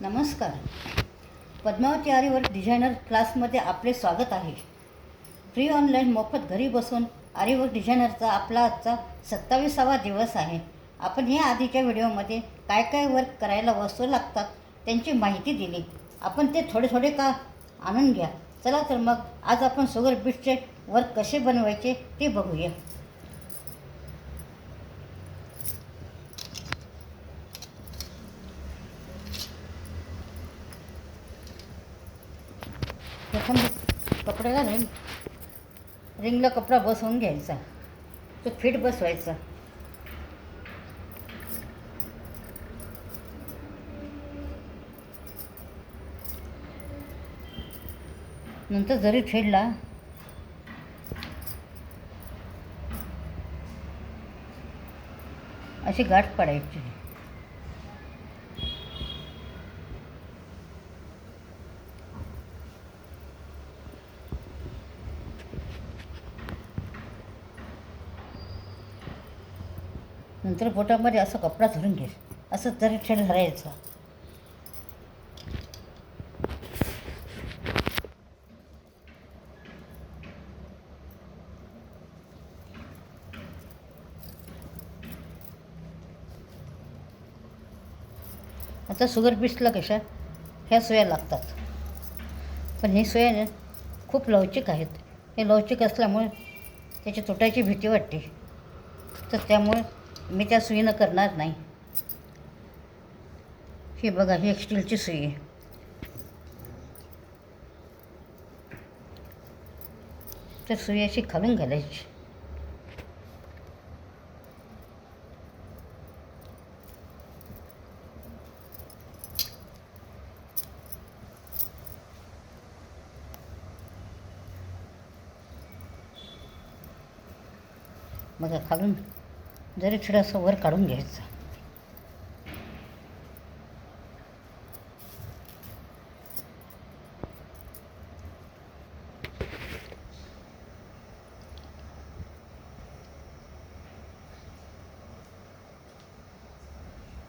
नमस्कार. पद्मावती आरीवर्क डिझायनर क्लासमध्ये आपले स्वागत आहे. फ्री ऑनलाईन मोफत घरी बसून आरीवर्क डिझायनरचा आपला आजचा 27वा दिवस आहे. आपण या आधीच्या व्हिडिओमध्ये काय काय वर्क करायला वस्तू लागतात त्यांची माहिती दिली. आपण ते थोडे थोडे का आणून घ्या. चला तर मग आज आपण शुगर बीट्सचे वर्क कसे बनवायचे ते बघूया. प्रथम कपड्याला रिंगला कपडा बसवून घ्यायचा, तो फिट बसवायचा. नंतर जरी थ्रेडला अशी गाठ पाडायची. नंतर बोटामध्ये असं कपडा धरून घे, असं तरी थ्रेड धरायचं. आता शुगर बीट्सला कशा ह्या सुया लागतात, पण ही सुया खूप लवचिक आहेत. हे लवचिक असल्यामुळे त्याची तुटायची भीती वाटते, तर त्यामुळे मी त्या सुईनं करणार नाही. ही बघा, ही एक स्टीलची सुई आहे. तर सुई अशी खालून घालायची. बघा, खालून जरी थोडंसं वर काढून घ्यायचं.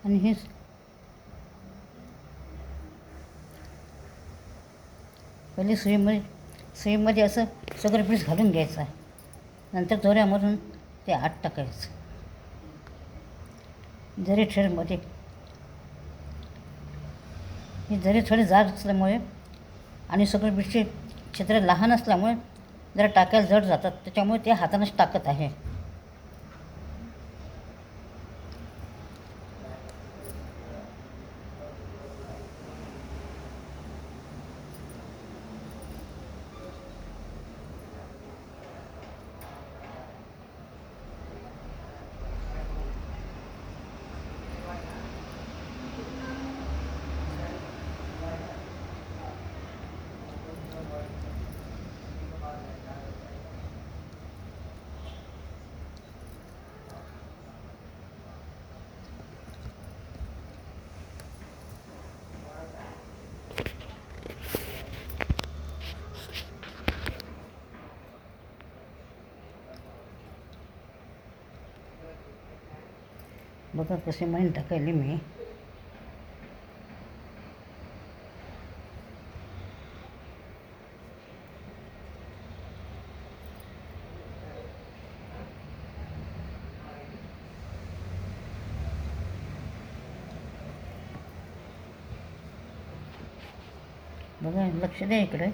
आणि हे पहिले सुईमध्ये असं शुगर बीट्स घालून घ्यायचं. नंतर दोऱ्यामधून ते आत टाकायचं. जरी थ्रेडमध्ये ही जरी थोडी जाड असल्यामुळे आणि शुगर बीट्सचे छिद्र लहान असल्यामुळे जरा टाकायला जड जातात, त्याच्यामुळे ते हातानंच टाकत आहे. बघा कसे माहीन टाकायले मी. बघा, लक्ष द्या इकडे.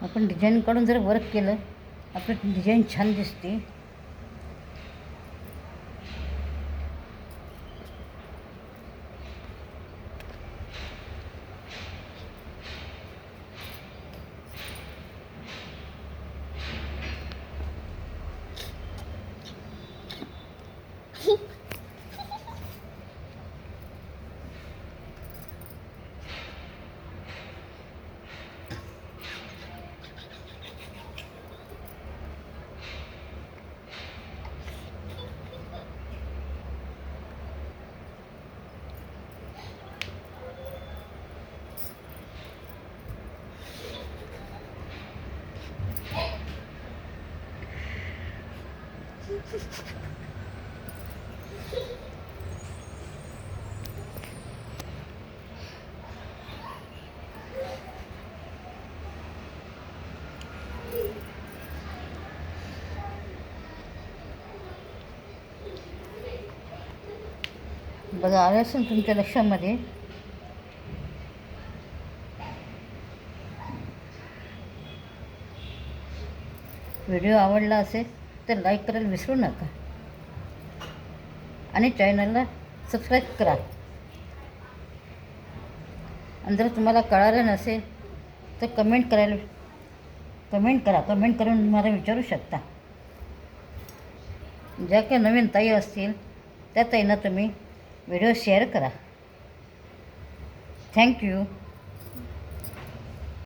आपण डिझाईन काढून जर वर्क केलं, आपलं डिझाईन छान दिसते. बघा आलं असेल तुमच्या लक्षामध्ये. व्हिडिओ आवडला असेल तर लाईक करायला विसरू नका आणि चॅनलला सबस्क्राईब करा. आणि जर तुम्हाला कळालं नसेल तर कमेंट करा. कमेंट करून मला विचारू शकता. ज्या काही नवीन ताई असतील त्या ताईंना तुम्ही व्हिडिओ शेअर करा. थँक्यू.